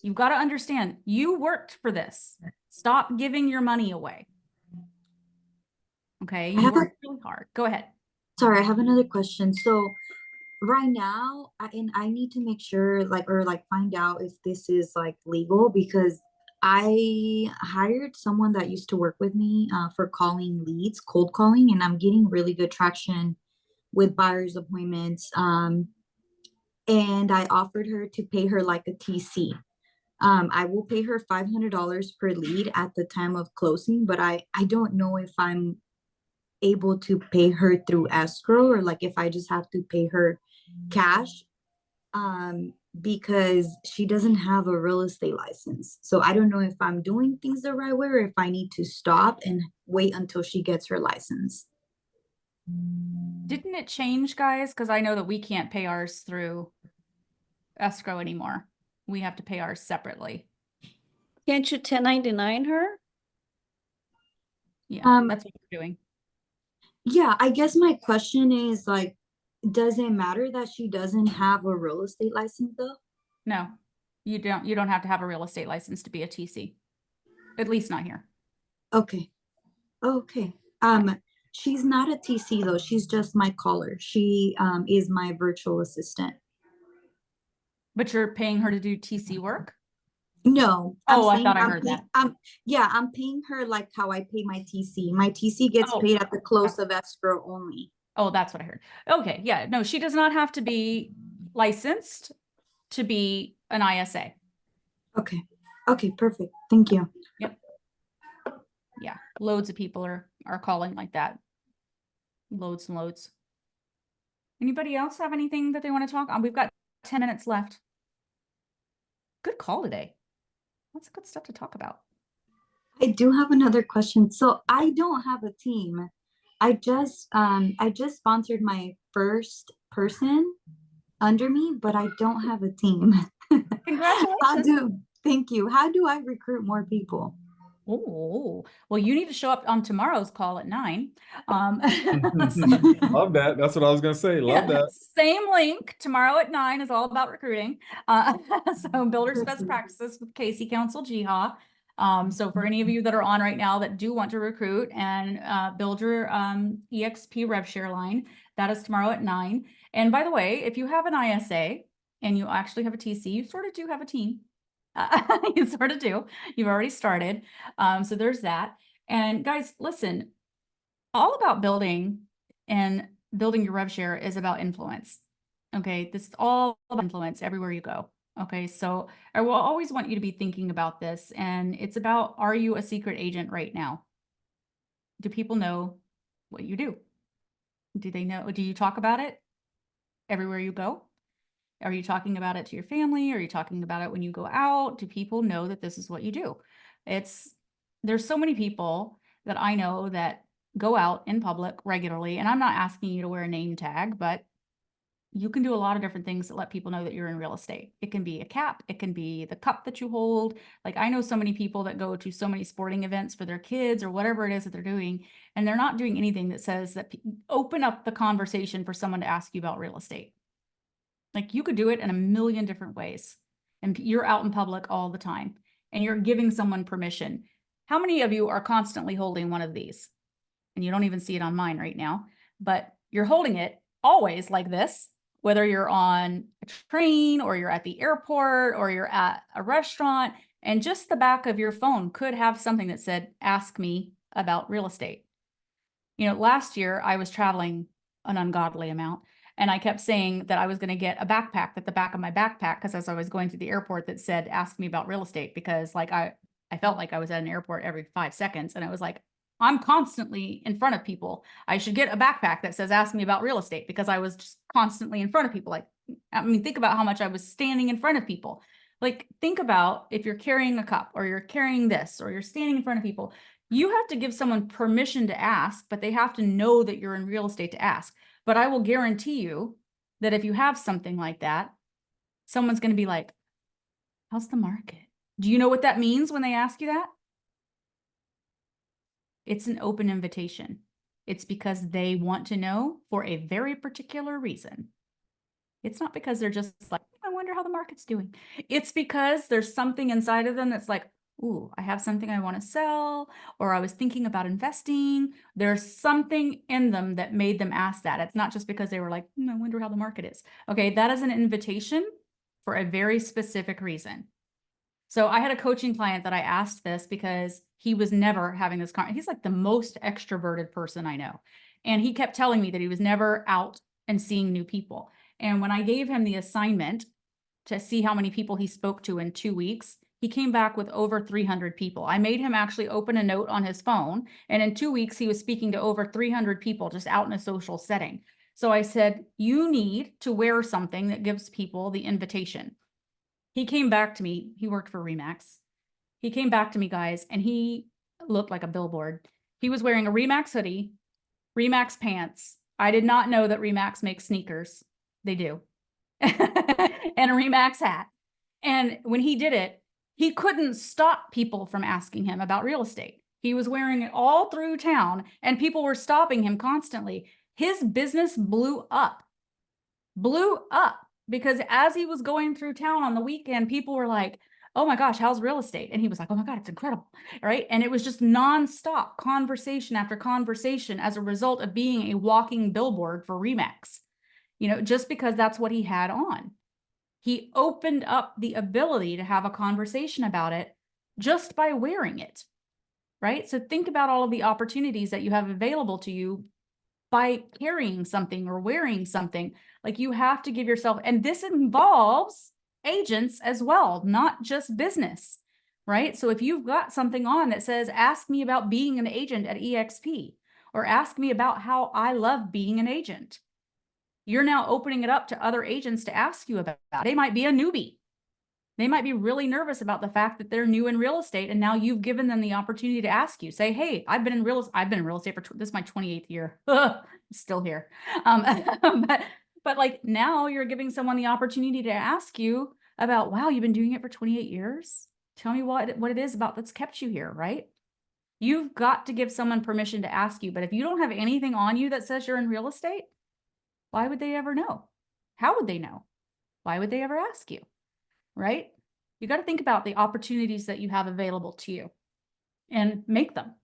You've got to understand you worked for this. Stop giving your money away. Okay, you worked really hard. Go ahead. Sorry, I have another question. So right now, I need to make sure or find out if this is like legal because I hired someone that used to work with me for calling leads, cold calling, and I'm getting really good traction with buyer's appointments. And I offered her to pay her like a TC. I will pay her $500 per lead at the time of closing, but I don't know if I'm able to pay her through escrow or like if I just have to pay her cash because she doesn't have a real estate license. So I don't know if I'm doing things the right way or if I need to stop and wait until she gets her license. Didn't it change, guys? Because I know that we can't pay ours through escrow anymore. We have to pay ours separately. Can't you 1099 her? Yeah, that's what we're doing. Yeah, I guess my question is like, does it matter that she doesn't have a real estate license though? No, you don't have to have a real estate license to be a TC. At least not here. Okay. Okay. She's not a TC though. She's just my caller. She is my virtual assistant. But you're paying her to do TC work? No. Oh, I saying thought I I'm heard pay- that. I'm paying her like how I pay my TC. My TC gets Oh, paid at the close of escrow only. Oh, that's what I heard. Okay, yeah, no, she does not have to be licensed to be an ISA. Okay. Okay, perfect. Thank you. Yeah, loads of people are calling like that. Loads and loads. Anybody else have anything that they want to talk on? We've got 10 minutes left. Good call today. Lots of good stuff to talk about. I do have another question. So I don't have a team. I just sponsored my first person under me, but I don't have a team. Congratulations. Thank you. How do I recruit more people? Oh, well, you need to show up on tomorrow's call at 9. Love that. That's what I was gonna say. Love Yeah, that. same link tomorrow at 9 is all about recruiting. So Builders Best Practices with Casey Council Jiha. So for any of you that are on right now that do want to recruit and build your EXP rev share line, that is tomorrow at 9. And by the way, if you have an ISA and you actually have a TC, you sort of do have a team. You sort of do. You've already started. So there's that. And guys, listen, all about building and building your rev share is about influence. Okay, this is all about influence everywhere you go. Okay, so I will always want you to be thinking about this, and it's about, are you a secret agent right now? Do people know what you do? Do they know? Do you talk about it everywhere you go? Are you talking about it to your family? Are you talking about it when you go out? Do people know that this is what you do? There's so many people that I know that go out in public regularly, and I'm not asking you to wear a name tag, but you can do a lot of different things that let people know that you're in real estate. It can be a cap, it can be the cup that you hold. Like, I know so many people that go to so many sporting events for their kids or whatever it is that they're doing, and they're not doing anything that says that open up the conversation for someone to ask you about real estate. Like, you could do it in a million different ways, and you're out in public all the time and you're giving someone permission. How many of you are constantly holding one of these? And you don't even see it on mine right now, but you're holding it always like this, whether you're on a train or you're at the airport or you're at a restaurant, and just the back of your phone could have something that said, ask me about real estate. You know, last year I was traveling an ungodly amount, and I kept saying that I was going to get a backpack at the back of my backpack, because as I was going through the airport, that said, ask me about real estate, because like I felt like I was at an airport every 5 seconds, and I was like, I'm constantly in front of people. I should get a backpack that says, ask me about real estate, because I was just constantly in front of people. Like, I mean, think about how much I was standing in front of people. Like, think about if you're carrying a cup or you're carrying this or you're standing in front of people, you have to give someone permission to ask, but they have to know that you're in real estate to ask. But I will guarantee you that if you have something like that, someone's going to be like, how's the market? Do you know what that means when they ask you that? It's an open invitation. It's because they want to know for a very particular reason. It's not because they're just like, I wonder how the market's doing. It's because there's something inside of them that's like, ooh, I have something I want to sell, or I was thinking about investing. There's something in them that made them ask that. It's not just because they were like, I wonder how the market is. Okay, that is an invitation for a very specific reason. So I had a coaching client that I asked this because he was never having this conversation. He's like the most extroverted person I know. And he kept telling me that he was never out and seeing new people. And when I gave him the assignment to see how many people he spoke to in 2 weeks, he came back with over 300 people. I made him actually open a note on his phone. And in 2 weeks, he was speaking to over 300 people just out in a social setting. So I said, you need to wear something that gives people the invitation. He came back to me. He worked for Remax. He came back to me, guys, and he looked like a billboard. He was wearing a Remax hoodie, Remax pants. I did not know that Remax makes sneakers. They do. And a Remax hat. And when he did it, he couldn't stop people from asking him about real estate. He was wearing it all through town, and people were stopping him constantly. His business blew up. Because as he was going through town on the weekend, people were like, oh my gosh, how's real estate? And he was like, oh my God, it's incredible, right? And it was just nonstop conversation after conversation as a result of being a walking billboard for Remax, you know, just because that's what he had on. He opened up the ability to have a conversation about it just by wearing it, right? So think about all of the opportunities that you have available to you by carrying something or wearing something. Like, you have to give yourself, and this involves agents as well, not just business, right? So if you've got something on that says, ask me about being an agent at EXP, or ask me about how I love being an agent, you're now opening it up to other agents to ask you about. They might be a newbie. They might be really nervous about the fact that they're new in real estate, and now you've given them the opportunity to ask you. Say, hey, I've been in real estate for this is my 28th year. Still here. But like, now you're giving someone the opportunity to ask you about, wow, you've been doing it for 28 years. Tell me what it is about that's kept you here, right? You've got to give someone permission to ask you, but if you don't have anything on you that says you're in real estate, why would they ever know? How would they know? Why would they ever ask you? Right? You got to think about the opportunities that you have available to you and make them.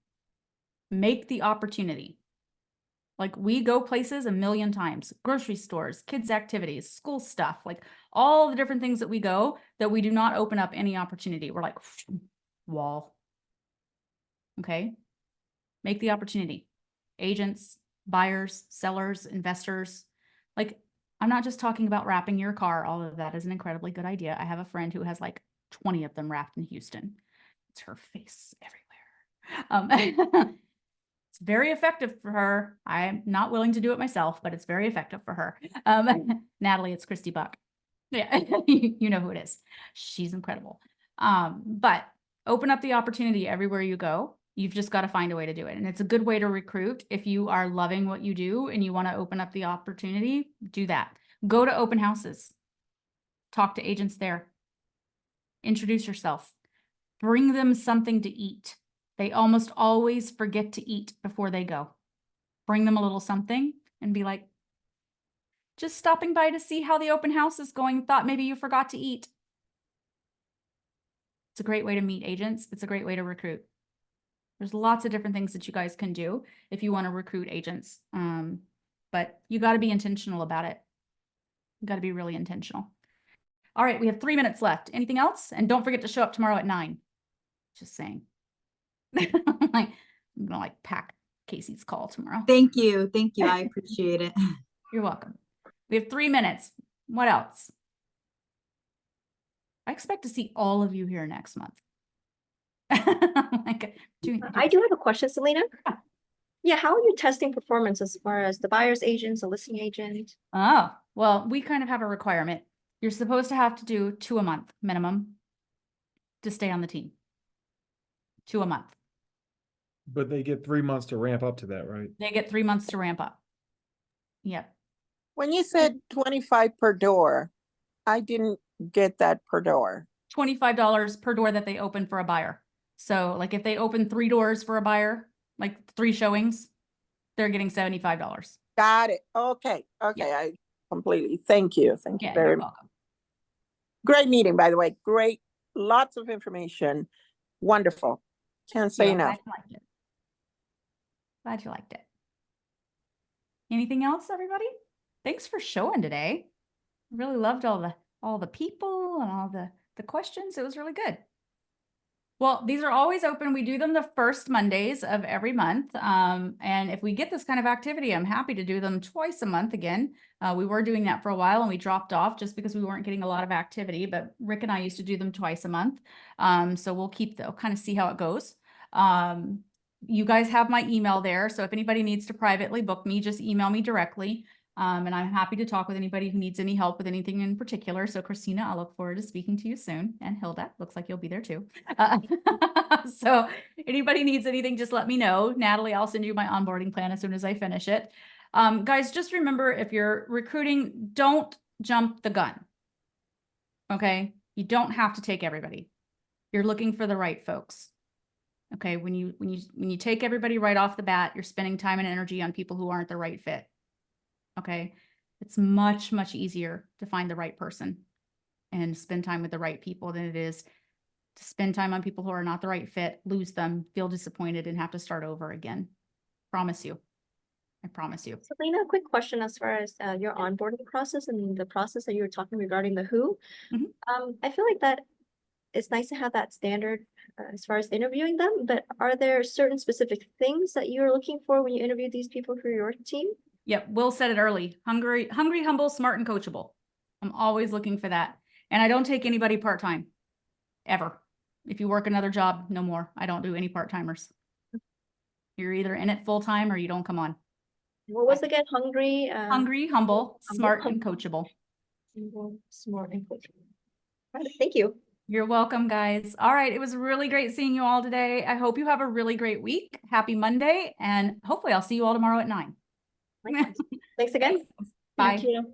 Make the opportunity. Like we go places a million times, grocery stores, kids' activities, school stuff, like all the different things that we go that we do not open up any opportunity. We're like, wall. Okay. Make the opportunity. Agents, buyers, sellers, investors. Like, I'm not just talking about wrapping your car. All of that is an incredibly good idea. I have a friend who has like 20 of them wrapped in Houston. It's her face everywhere. It's very effective for her. I'm not willing to do it myself, but it's very effective for her. Natalie, it's Christy Buck. Yeah, you know who it is. She's incredible. But open up the opportunity everywhere you go. You've just got to find a way to do it. And it's a good way to recruit. If you are loving what you do and you want to open up the opportunity, do that. Go to open houses. Talk to agents there. Introduce yourself. Bring them something to eat. They almost always forget to eat before they go. Bring them a little something and be like, just stopping by to see how the open house is going. Thought maybe you forgot to eat. It's a great way to meet agents. It's a great way to recruit. There's lots of different things that you guys can do if you want to recruit agents. But you got to be intentional about it. You got to be really intentional. All right, we have 3 minutes left. Anything else? And don't forget to show up tomorrow at 9. Just saying. I'm gonna like pack Casey's call tomorrow. Thank you. Thank you. I appreciate it. You're welcome. We have 3 minutes. What else? I expect to see all of you here next month. I do have a question, Selena. Yeah, how are you testing performance as far as the buyer's agents, the listing agent? Oh, well, we kind of have a requirement. You're supposed to have to do 2 a month minimum to stay on the team. 2 a month. But they get 3 months to ramp up to that, right? They get 3 months to ramp up. Yep. When you said 25 per door, I didn't get that per door. $25 per door that they open for a buyer. So like if they open 3 doors for a buyer, like 3 showings, they're getting $75. Got it. Okay. Okay. I completely. Thank you. Thank you Yeah, very you're much. welcome. Great meeting, by the way. Great. Lots of information. Wonderful. Can't say Yeah, enough. glad you liked it. Glad you liked it. Anything else, everybody? Thanks for showing today. Really loved all the people and all the questions. It was really good. Well, these are always open. We do them the first Mondays of every month. And if we get this kind of activity, I'm happy to do them twice a month again. We were doing that for a while and we dropped off just because we weren't getting a lot of activity, but Rick and I used to do them twice a month. So we'll kind of see how it goes. You guys have my email there. So if anybody needs to privately book me, just email me directly. And I'm happy to talk with anybody who needs any help with anything in particular. So Christina, I look forward to speaking to you soon. And Hilda, looks like you'll be there too. So anybody needs anything, just let me know. Natalie, I'll send you my onboarding plan as soon as I finish it. Guys, just remember, if you're recruiting, don't jump the gun. Okay? You don't have to take everybody. You're looking for the right folks. Okay, when you take everybody right off the bat, you're spending time and energy on people who aren't the right fit. Okay, it's much, much easier to find the right person and spend time with the right people than it is to spend time on people who are not the right fit, lose them, feel disappointed, and have to start over again. Promise you. I promise you. Selena, a quick question as far as your onboarding process and the process that you were talking regarding the who. I feel like that it's nice to have that standard as far as interviewing them, but are there certain specific things that you're looking for when you interview these people for your team? Yep, Will said it early. Hungry, humble, smart, and coachable. I'm always looking for that. And I don't take anybody part-time, ever. If you work another job, no more. I don't do any part-timers. You're either in it full-time or you don't come on. What was again? Hungry? Hungry, humble, smart, and coachable. Smart and coachable. All right, thank you. You're welcome, guys. All right, it was really great seeing you all today. I hope you have a really great week. Happy Monday, and hopefully I'll see you all tomorrow at 9. Thanks again. Bye. Thank you.